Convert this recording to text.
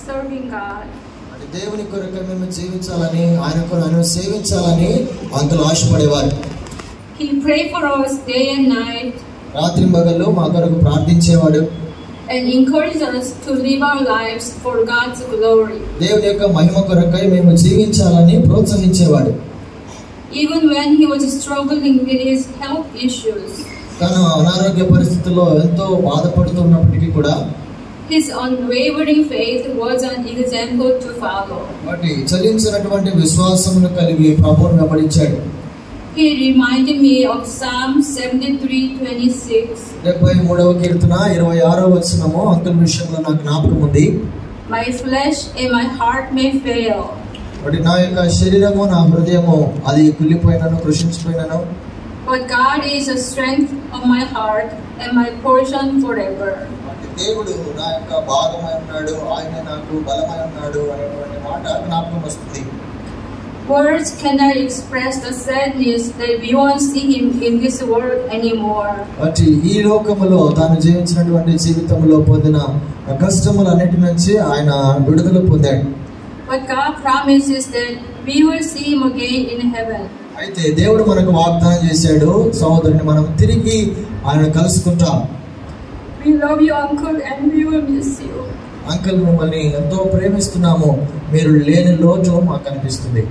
serving God. దేవుని కొరకు మేము జీవించాలని, ఆయన కొరకు సేవించాలని అంతలో ఆశపడేవారు. He prayed for us day and night. రాత్రింబగళ్ళు మా కొరకు ప్రార్థించేవాడు. And encouraged us to live our lives for God's glory. దేవుని యొక్క మహిమ కొరకై మేము జీవించాలని ప్రోత్సహించేవాడు. Even when he was struggling with his health issues. తన అనారోగ్య పరిస్థితుల్లో ఎంతో బాధపడుతున్నప్పటికీ కూడా his unwavering faith was an example to follow. వాటి చలించినటువంటి విశ్వాసమును కలిగి ప్రభువును వెంబడించాడు. He reminded me of Psalm 73:26. 73వ కీర్తన 26వ వచనము అంకుల్ విషయంలో నాకు జ్ఞాపకం ఉంది. My flesh and my heart may fail. వాటి నా యొక్క శరీరము నా హృదయము అది కుళ్ళిపోయినను కృషించిపోయినను. But God is the strength of my heart and my portion forever. దేవుడు నా యొక్క భాగమై ఉన్నాడు, ఆయన నాకు బలమై ఉన్నాడు అనేటువంటి మాట జ్ఞాపకం వస్తుంది. Words cannot express the sadness that we won't see him in this world anymore. అట్టి ఈ లోకములో తాను జీవించినటువంటి జీవితంలో పొందిన కష్టములన్నిటి నుంచి ఆయన విడుదల పొందాడు. But God promises that we will see him again in heaven. అయితే దేవుడు మనకు వాగ్దానం చేశాడు, సహోదరుని మనం తిరిగి ఆయన కలుసుకుంటాం. We love you, uncle, and we will miss you. Uncle మిమ్మల్ని ఎంతో ప్రేమిస్తున్నాము, మీరు లేని లోటు మాకు అనిపిస్తుంది.